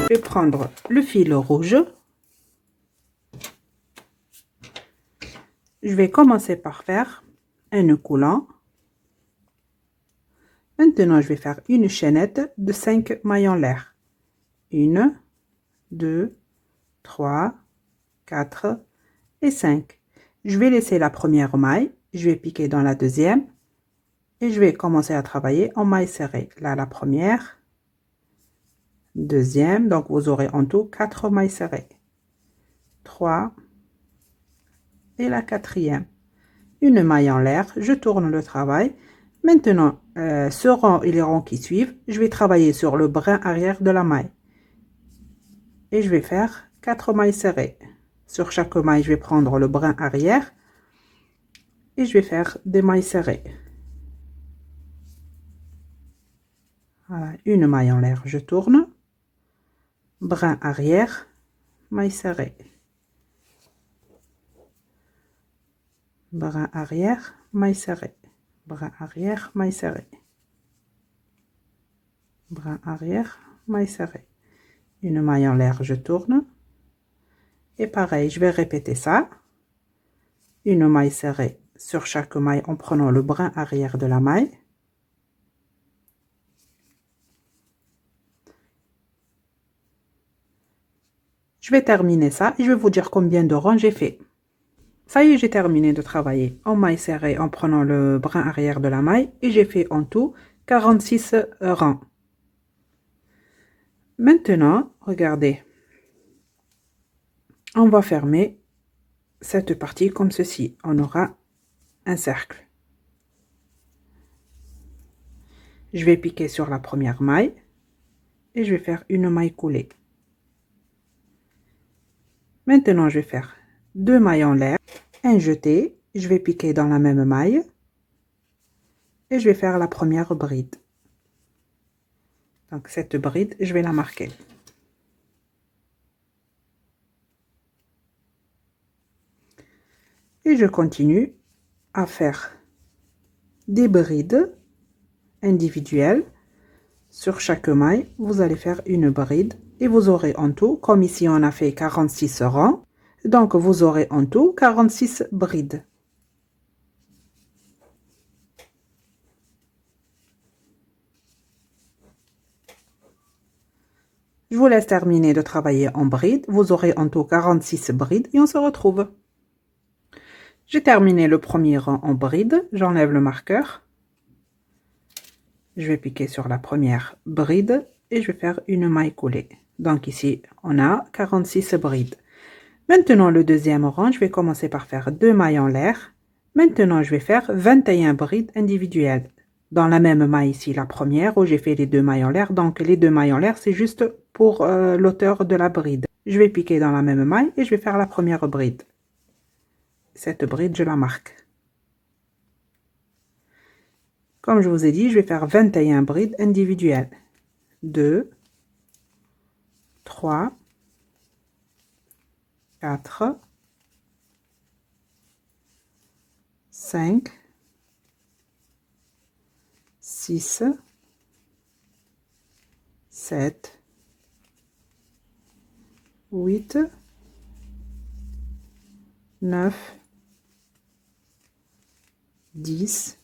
Je vais prendre le fil rouge. Je vais commencer par faire un nœud coulant. Maintenant, je vais faire une chaînette de 5 mailles en l'air. 1, 2, 3, 4 et 5. Je vais laisser la première maille. Je vais piquer dans la deuxième. Et je vais commencer à travailler en maille serrée. Là, la première. Deuxième. Donc, vous aurez en tout 4 mailles serrées. 3. Et la quatrième. Une maille en l'air. Je tourne le travail. Maintenant, ce rang et les rangs qui suivent, je vais travailler sur le brin arrière de la maille. Et je vais faire 4 mailles serrées. Sur chaque maille, je vais prendre le brin arrière. Et je vais faire des mailles serrées. Voilà, une maille en l'air, je tourne. Brin arrière, maille serrée. Brin arrière, maille serrée. Brin arrière, maille serrée. Brin arrière, maille serrée. Une maille en l'air, je tourne. Et pareil, je vais répéter ça. Une maille serrée sur chaque maille en prenant le brin arrière de la maille. Je vais terminer ça et je vais vous dire combien de rangs j'ai fait. Ça y est, j'ai terminé de travailler en maille serrée en prenant le brin arrière de la maille et j'ai fait en tout 46 rangs. Maintenant, regardez, on va fermer cette partie comme ceci. On aura un cercle. Je vais piquer sur la première maille et je vais faire une maille coulée. Maintenant, je vais faire 2 mailles en l'air, un jeté, je vais piquer dans la même maille et je vais faire la première bride. Donc cette bride, je vais la marquer. Et je continue à faire des brides individuelles. Sur chaque maille, vous allez faire une bride et vous aurez en tout, comme ici on a fait 46 rangs, donc vous aurez en tout 46 brides. Je vous laisse terminer de travailler en bride. Vous aurez en tout 46 brides et on se retrouve. J'ai terminé le premier rang en bride. J'enlève le marqueur. Je vais piquer sur la première bride et je vais faire une maille coulée. Donc ici, on a 46 brides. Maintenant, le deuxième rang, je vais commencer par faire 2 mailles en l'air. Maintenant, je vais faire 21 brides individuelles. Dans la même maille ici, la première, où j'ai fait les 2 mailles en l'air. Donc, les 2 mailles en l'air, c'est juste pour l'auteur de la bride. Je vais piquer dans la même maille et je vais faire la première bride. Cette bride, je la marque. Comme je vous ai dit, je vais faire 21 brides individuelles. 2, 3, 4, 5, 6, 7, 8, 9, 10,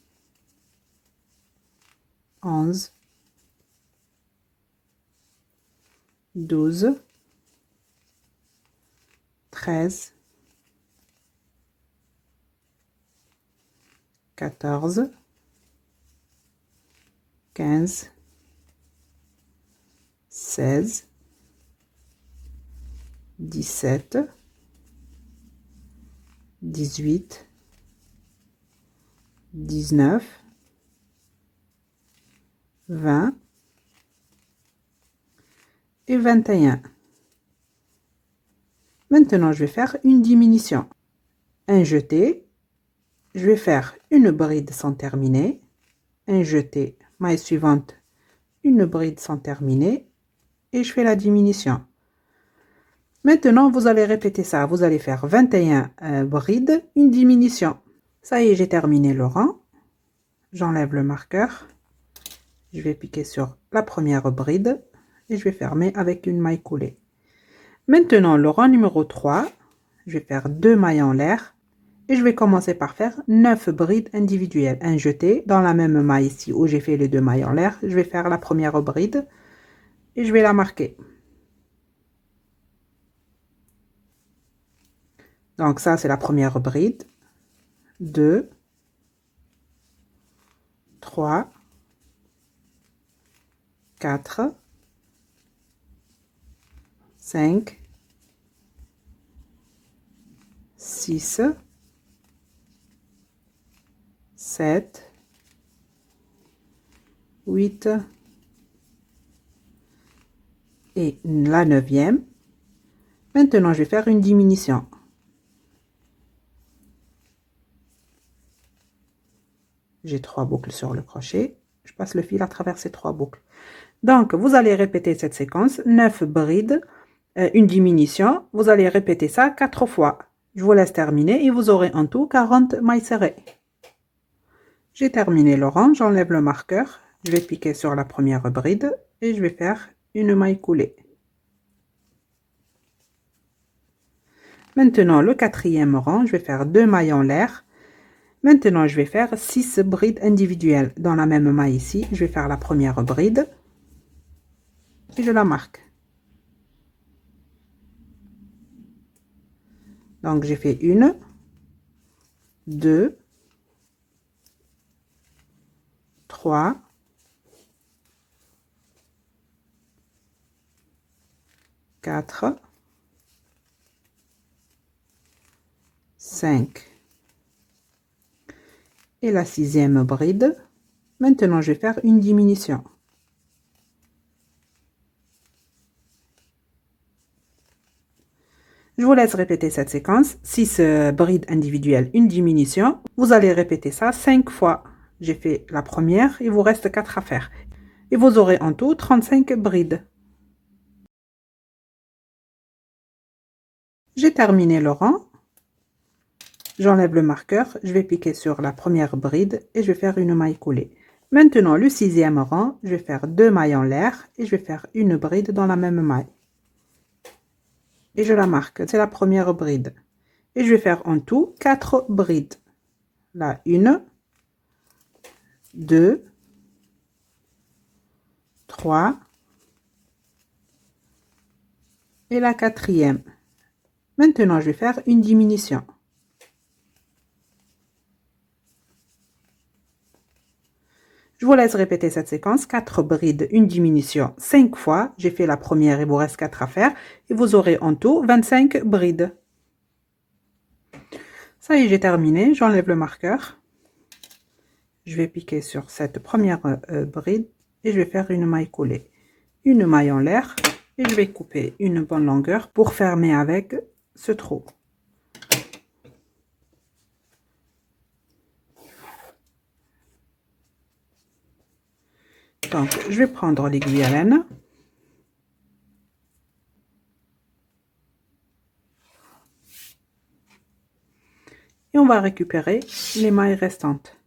11, 12, 13, 14, 15, 16, 17, 18, 19, 20 et 21. Maintenant, je vais faire une diminution. Un jeté, je vais faire une bride sans terminer, un jeté, maille suivante, une bride sans terminer et je fais la diminution. Maintenant, vous allez répéter ça. Vous allez faire 21 brides, une diminution. Ça y est, j'ai terminé le rang. J'enlève le marqueur. Je vais piquer sur la première bride et je vais fermer avec une maille coulée. Maintenant, le rang numéro 3, je vais faire 2 mailles en l'air et je vais commencer par faire 9 brides individuelles. Un jeté dans la même maille ici où j'ai fait les 2 mailles en l'air. Je vais faire la première bride et je vais la marquer. Donc ça, c'est la première bride. 2, 3, 4, 5, 6, 7, 8 et la 9e. Maintenant, je vais faire une diminution. J'ai 3 boucles sur le crochet. Je passe le fil à travers ces 3 boucles. Donc, vous allez répéter cette séquence, 9 brides, une diminution. Vous allez répéter ça 4 fois. Je vous laisse terminer et vous aurez en tout 40 mailles serrées. J'ai terminé le rang, j'enlève le marqueur. Je vais piquer sur la première bride et je vais faire une maille coulée. Maintenant, le 4e rang, je vais faire 2 mailles en l'air. Maintenant, je vais faire 6 brides individuelles. Dans la même maille ici, je vais faire la première bride et je la marque. Donc, j'ai fait 1, 2, 3, 4, 5 et la 6e bride. Maintenant, je vais faire une diminution. Je vous laisse répéter cette séquence. 6 brides individuelles, une diminution. Vous allez répéter ça 5 fois. J'ai fait la première, il vous reste 4 à faire. Et vous aurez en tout 35 brides. J'ai terminé le rang. J'enlève le marqueur, je vais piquer sur la première bride et je vais faire une maille coulée. Maintenant, le 6e rang, je vais faire 2 mailles en l'air et je vais faire une bride dans la même maille. Et je la marque, c'est la première bride. Et je vais faire en tout 4 brides. Là, 1, 2, 3 et la 4e. Maintenant, je vais faire une diminution. Je vous laisse répéter cette séquence, 4 brides, une diminution 5 fois. J'ai fait la première, il vous reste 4 à faire. Et vous aurez en tout 25 brides. Ça y est, j'ai terminé. J'enlève le marqueur. Je vais piquer sur cette première bride et je vais faire une maille coulée. Une maille en l'air et je vais couper une bonne longueur pour fermer avec ce trou. Donc, je vais prendre l'aiguille à laine. Et on va récupérer les mailles restantes.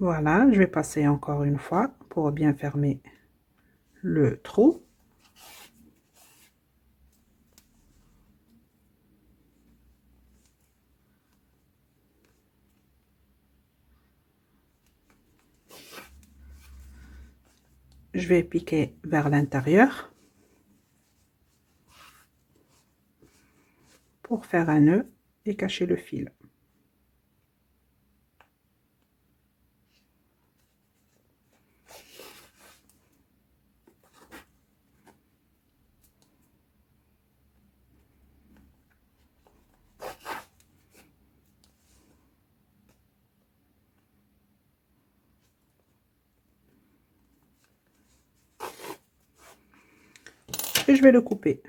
Voilà, je vais passer encore une fois pour bien fermer le trou. Je vais piquer vers l'intérieur pour faire un nœud et cacher le fil. et je vais le couper.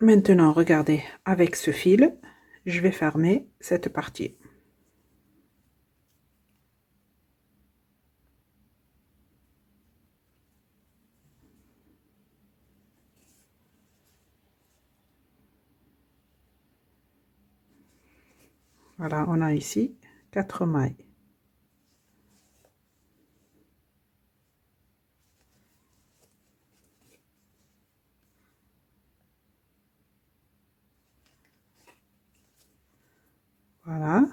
Maintenant, regardez, avec ce fil, je vais fermer cette partie. Voilà, on a ici 4 mailles. Voilà.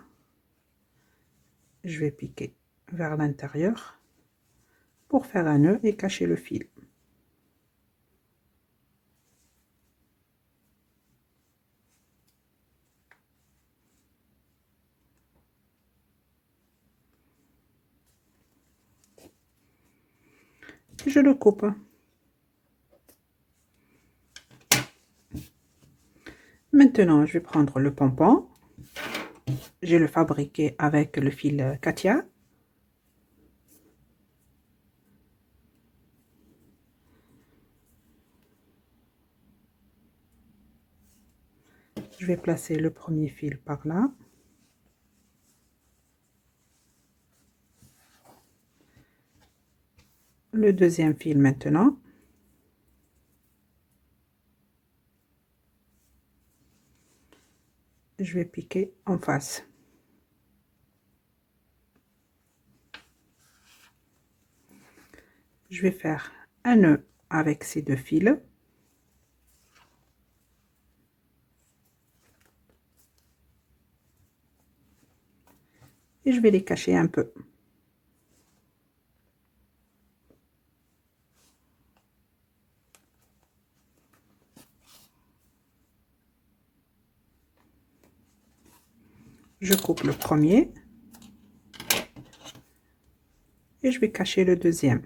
Je vais piquer vers l'intérieur pour faire un nœud et cacher le fil. Je le coupe. Maintenant, je vais prendre le pompon. Je le fabriqué avec le fil Katia. Je vais placer le premier fil par là. Le deuxième fil maintenant. Je vais piquer en face. Je vais faire un nœud avec ces deux fils. Et je vais les cacher un peu. Je coupe le premier. Et je vais cacher le deuxième.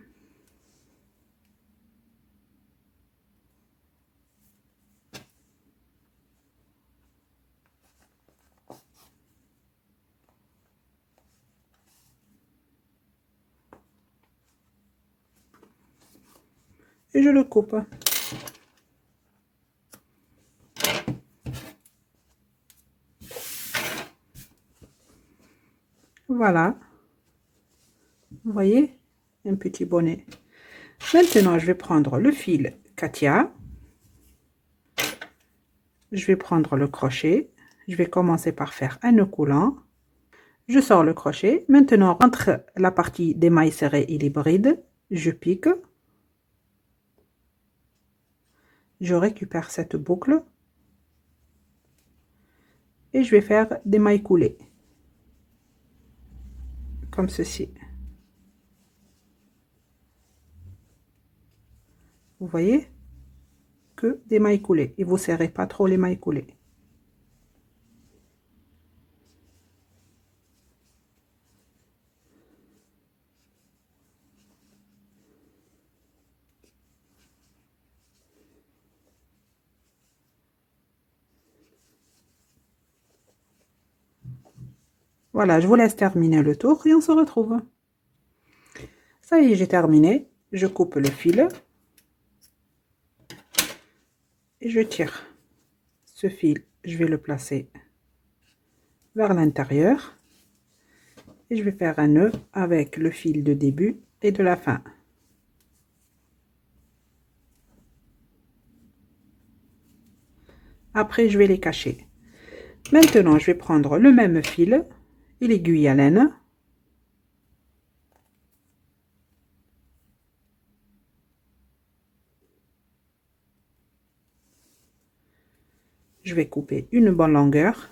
Et je le coupe. Voilà. Vous voyez, un petit bonnet. Maintenant, je vais prendre le fil Katia. Je vais prendre le crochet. Je vais commencer par faire un nœud coulant. Je sors le crochet. Maintenant, entre la partie des mailles serrées et les brides, je pique. Je récupère cette boucle. Et je vais faire des mailles coulées. Comme ceci. Vous voyez que des mailles coulées. Et vous serrez pas trop les mailles coulées. Voilà, je vous laisse terminer le tour et on se retrouve. Ça y est, j'ai terminé. Je coupe le fil. Et je tire. Ce fil, je vais le placer vers l'intérieur. Et je vais faire un nœud avec le fil de début et de la fin. Après, je vais les cacher. Maintenant, je vais prendre le même fil et l'aiguille à laine. Je vais couper une bonne longueur.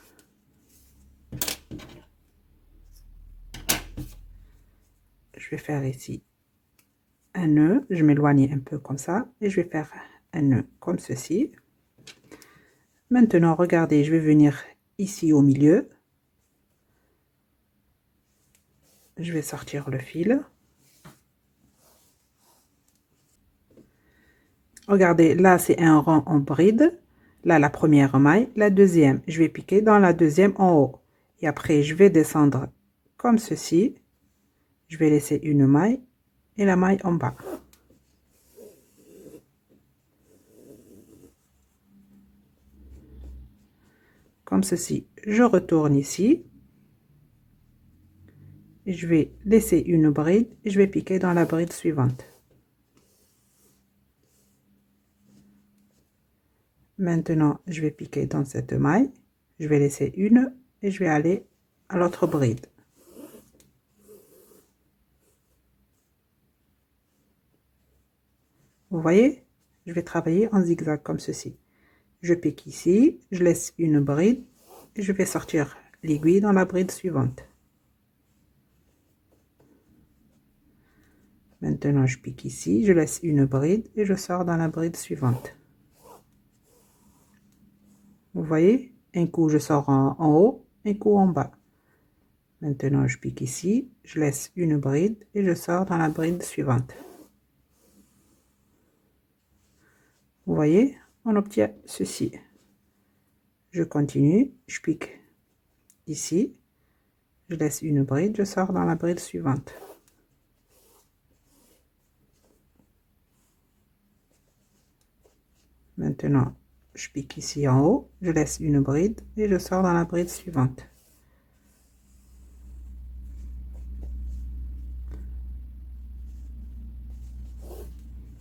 Je vais faire ici un nœud. Je m'éloigne un peu comme ça. Et je vais faire un nœud comme ceci. Maintenant, regardez, je vais venir ici au milieu. Je vais sortir le fil. Regardez, là, c'est un rang en bride. Là, la première maille, la deuxième. Je vais piquer dans la deuxième en haut. Et après, je vais descendre comme ceci. Je vais laisser une maille et la maille en bas. Comme ceci. Je retourne ici. Et je vais laisser une bride et je vais piquer dans la bride suivante. Maintenant, je vais piquer dans cette maille. Je vais laisser une et je vais aller à l'autre bride. Vous voyez, je vais travailler en zigzag comme ceci. Je pique ici, je laisse une bride et je vais sortir l'aiguille dans la bride suivante. Maintenant, je pique ici, je laisse une bride et je sors dans la bride suivante. Vous voyez, un coup je sors en haut, un coup en bas. Maintenant, je pique ici, je laisse une bride et je sors dans la bride suivante. Vous voyez, on obtient ceci. Je continue, je pique ici, je laisse une bride, je sors dans la bride suivante. Maintenant, je pique ici en haut, je laisse une bride et je sors dans la bride suivante.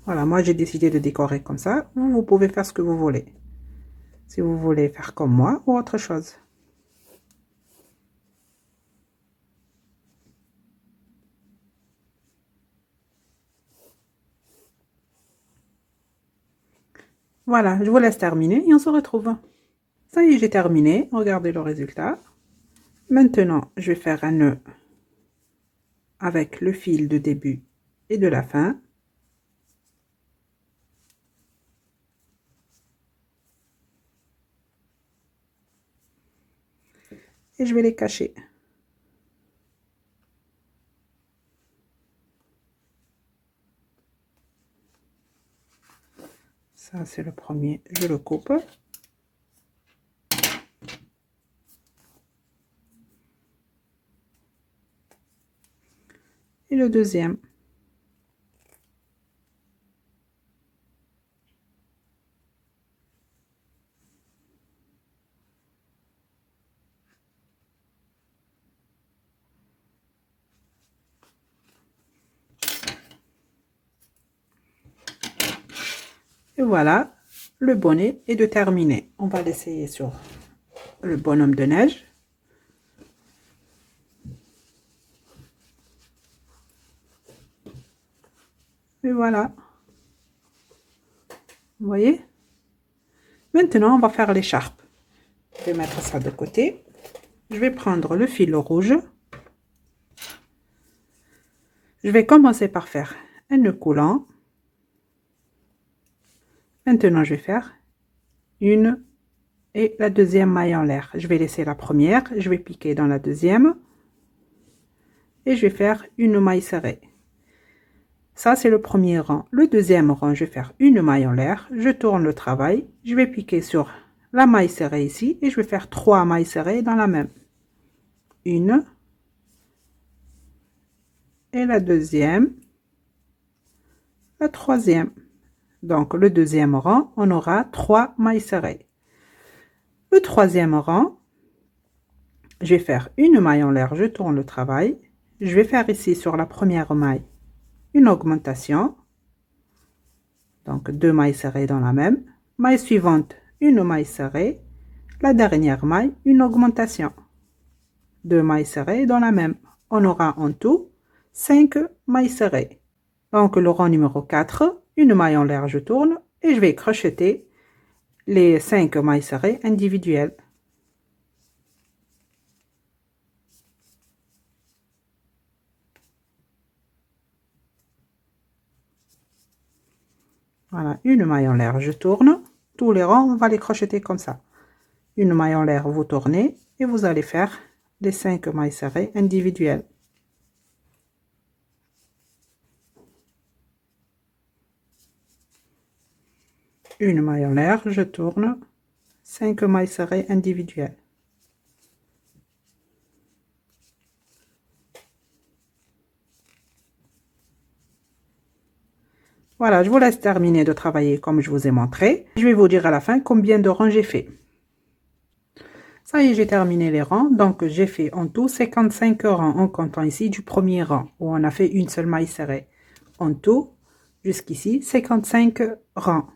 Voilà, moi j'ai décidé de décorer comme ça. Vous pouvez faire ce que vous voulez. Si vous voulez faire comme moi ou autre chose. Voilà, je vous laisse terminer et on se retrouve. Ça y est, j'ai terminé. Regardez le résultat. Maintenant, je vais faire un nœud avec le fil de début et de la fin. Et je vais les cacher. Ça, c'est le premier. Je le coupe. Et le deuxième. Et voilà, le bonnet est de terminer. On va l'essayer sur le bonhomme de neige. Et voilà. Vous voyez? Maintenant, on va faire l'écharpe. Je vais mettre ça de côté. Je vais prendre le fil rouge. Je vais commencer par faire un nœud coulant. Maintenant, je vais faire une et la deuxième maille en l'air. Je vais laisser la première, je vais piquer dans la deuxième et je vais faire une maille serrée. Ça, c'est le premier rang. Le deuxième rang, je vais faire une maille en l'air. Je tourne le travail. Je vais piquer sur la maille serrée ici et je vais faire 3 mailles serrées dans la même. Une et la deuxième, la troisième. Donc, le deuxième rang, on aura 3 mailles serrées. Le troisième rang, je vais faire une maille en l'air, je tourne le travail. Je vais faire ici sur la première maille une augmentation. Donc, 2 mailles serrées dans la même. Maille suivante, une maille serrée. La dernière maille, une augmentation. 2 mailles serrées dans la même. On aura en tout 5 mailles serrées. Donc, le rang numéro 4, une maille en l'air, je tourne et je vais crocheter les 5 mailles serrées individuelles. Voilà, une maille en l'air, je tourne. Tous les rangs, on va les crocheter comme ça. Une maille en l'air, vous tournez et vous allez faire les 5 mailles serrées individuelles. Une maille en l'air, je tourne 5 mailles serrées individuelles. Voilà, je vous laisse terminer de travailler comme je vous ai montré. Je vais vous dire à la fin combien de rangs j'ai fait. Ça y est, j'ai terminé les rangs. Donc, j'ai fait en tout 55 rangs en comptant ici du premier rang où on a fait une seule maille serrée. En tout, jusqu'ici, 55 rangs.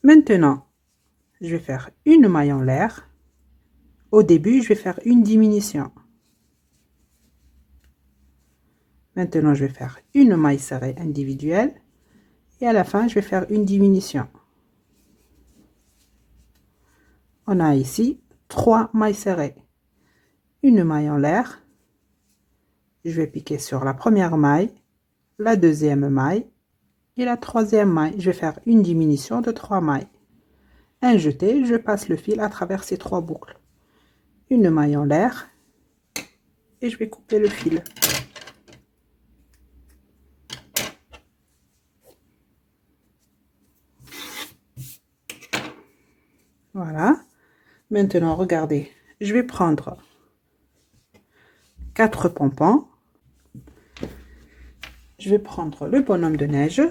Maintenant, je vais faire une maille en l'air. Au début, je vais faire une diminution. Maintenant, je vais faire une maille serrée individuelle. Et à la fin, je vais faire une diminution. On a ici 3 mailles serrées. Une maille en l'air. Je vais piquer sur la première maille, la deuxième maille et la troisième maille. Je vais faire une diminution de 3 mailles. Un jeté, je passe le fil à travers ces 3 boucles. Une maille en l'air et je vais couper le fil. Voilà. Maintenant, regardez, je vais prendre 4 pompons. Je vais prendre le bonhomme de neige.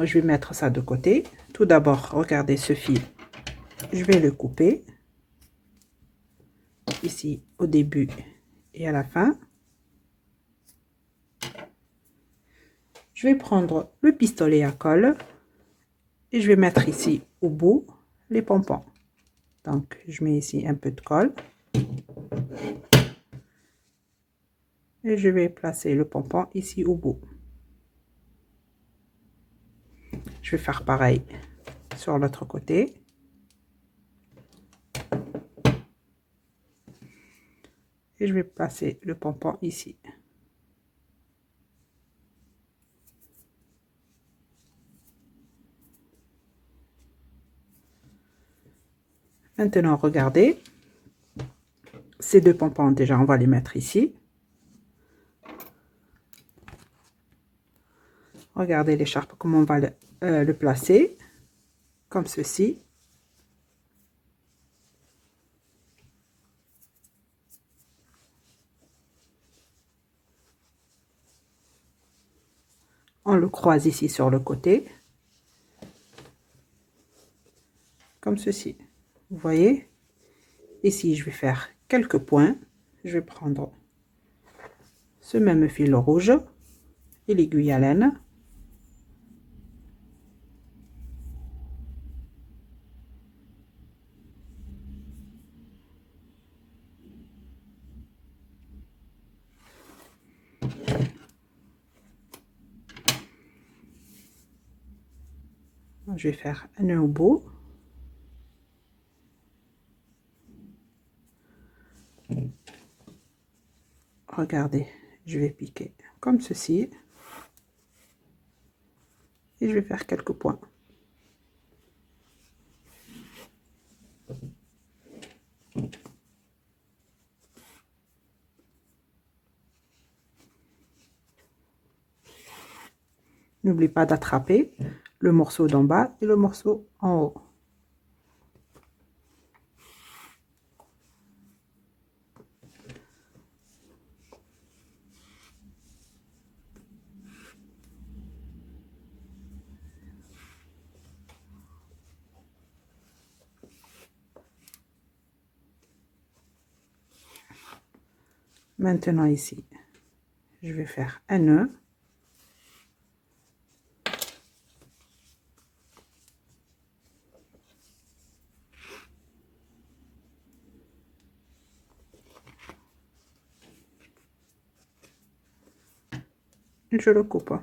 Je vais mettre ça de côté. Tout d'abord, regardez ce fil. Je vais le couper. Ici, au début et à la fin. Je vais prendre le pistolet à colle. Et je vais mettre ici, au bout, les pompons. Donc, je mets ici un peu de colle. Et je vais placer le pompon ici au bout. Je vais faire pareil sur l'autre côté. Et je vais placer le pompon ici. Maintenant, regardez. Ces 2 pompons, déjà, on va les mettre ici. Regardez l'écharpe, comment on va le placer. Comme ceci. On le croise ici sur le côté. Comme ceci. Vous voyez? Ici, je vais faire quelques points. Je vais prendre ce même fil rouge et l'aiguille à laine. Je vais faire un nœud au bout. Regardez, je vais piquer comme ceci. Et je vais faire quelques points. N'oublie pas d'attraper le morceau d'en bas et le morceau en haut. Maintenant ici, je vais faire un nœud. Je le coupe.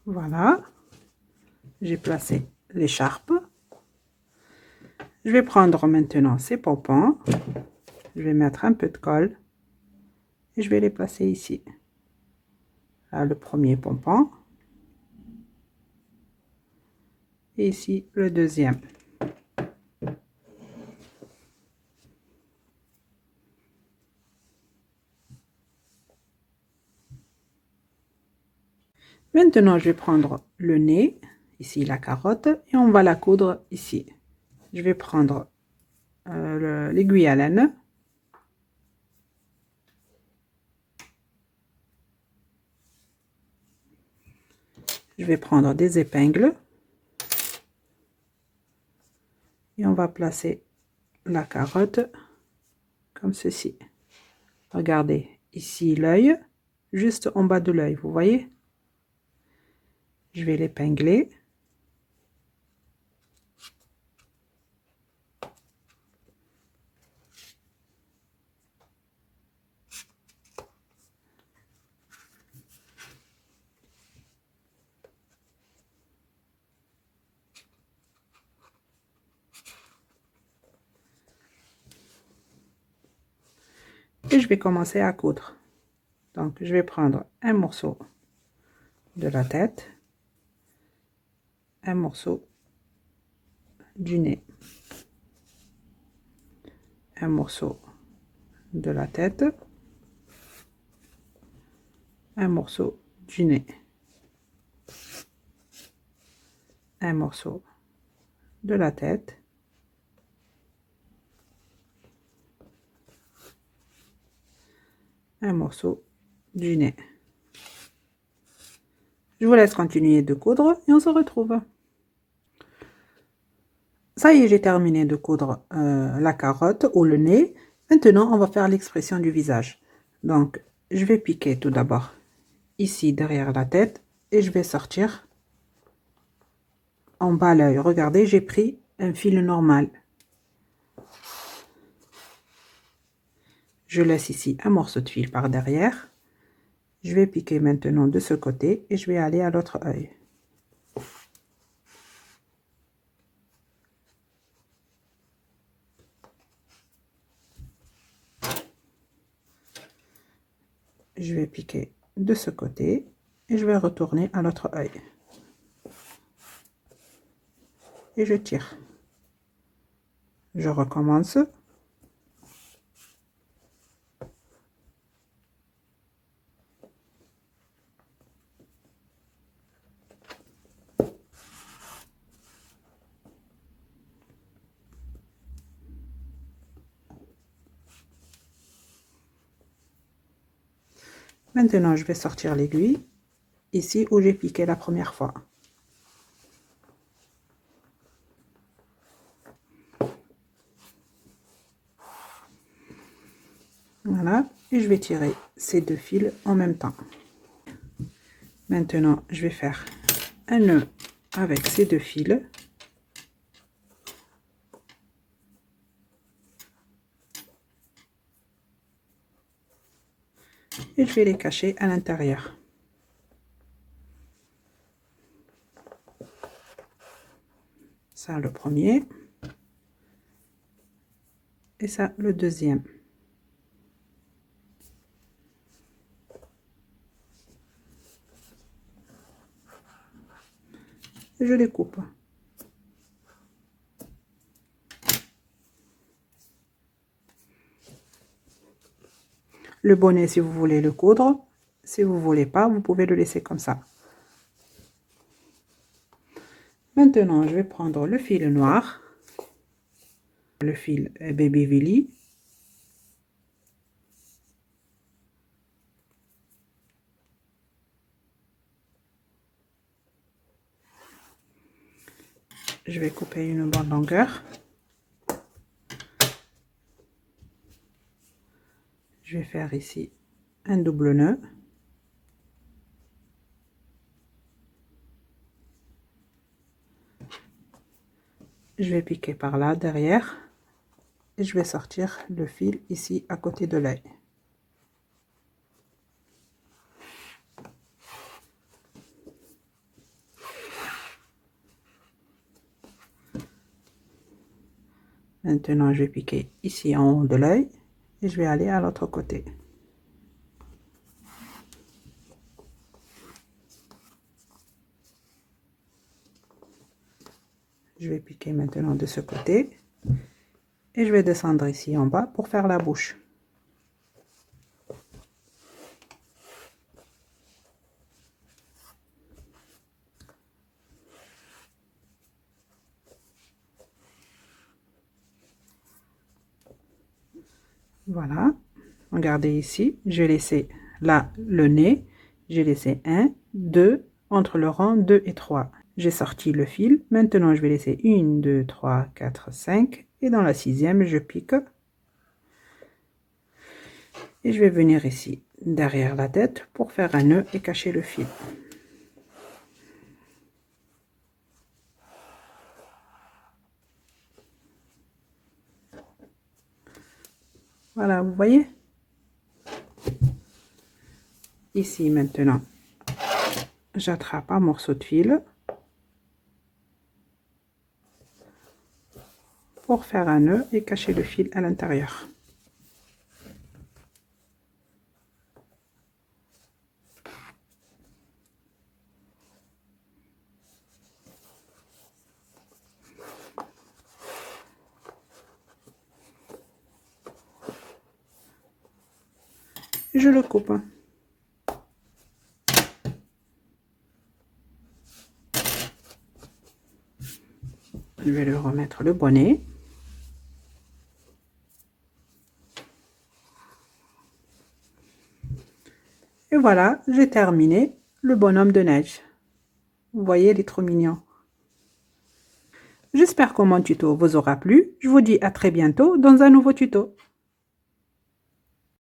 Voilà. J'ai placé l'écharpe. Je vais prendre maintenant ces pompons. Je vais mettre un peu de colle. Et je vais les placer ici. Là, le premier pompon. Et ici, le deuxième. Maintenant, je vais prendre le nez, ici la carotte, et on va la coudre ici. Je vais prendre l'aiguille à laine. Je vais prendre des épingles. Et on va placer la carotte comme ceci. Regardez, ici l'œil, juste en bas de l'œil, vous voyez? Je vais l'épingler. Et je vais commencer à coudre. Donc, je vais prendre un morceau de la tête, un morceau du nez, un morceau de la tête, un morceau du nez, un morceau de la tête, un morceau du nez. Je vous laisse continuer de coudre et on se retrouve. Ça y est, j'ai terminé de coudre la carotte ou le nez. Maintenant, on va faire l'expression du visage. Donc, je vais piquer tout d'abord ici derrière la tête et je vais sortir en bas l'œil. Regardez, j'ai pris un fil normal. Je laisse ici un morceau de fil par derrière. Je vais piquer maintenant de ce côté et je vais aller à l'autre œil. Je vais piquer de ce côté et je vais retourner à l'autre œil. Et je tire. Je recommence. Maintenant, je vais sortir l'aiguille ici où j'ai piqué la première fois. Voilà, et je vais tirer ces deux fils en même temps. Maintenant, je vais faire un nœud avec ces deux fils. Et je vais les cacher à l'intérieur. Ça, le premier. Et ça, le deuxième. Et je les coupe. Le bonnet, si vous voulez le coudre, si vous voulez pas, vous pouvez le laisser comme ça. Maintenant, je vais prendre le fil noir, le fil Baby Willy. Je vais couper une bonne longueur. Je vais faire ici un double nœud. Je vais piquer par là derrière et je vais sortir le fil ici à côté de l'œil. Maintenant, je vais piquer ici en haut de l'œil et je vais aller à l'autre côté. Je vais piquer maintenant de ce côté et je vais descendre ici en bas pour faire la bouche. Voilà. Regardez ici, j'ai laissé là le nez. J'ai laissé 1, 2, entre le rang 2 et 3. J'ai sorti le fil. Maintenant, je vais laisser 1, 2, 3, 4, 5. Et dans la 6e, je pique. Et je vais venir ici, derrière la tête, pour faire un nœud et cacher le fil. Voilà, vous voyez? Ici, maintenant, j'attrape un morceau de fil pour faire un nœud et cacher le fil à l'intérieur. Et je le coupe. Je vais lui remettre le bonnet. Et voilà, j'ai terminé le bonhomme de neige. Vous voyez, il est trop mignon. J'espère que mon tuto vous aura plu. Je vous dis à très bientôt dans un nouveau tuto.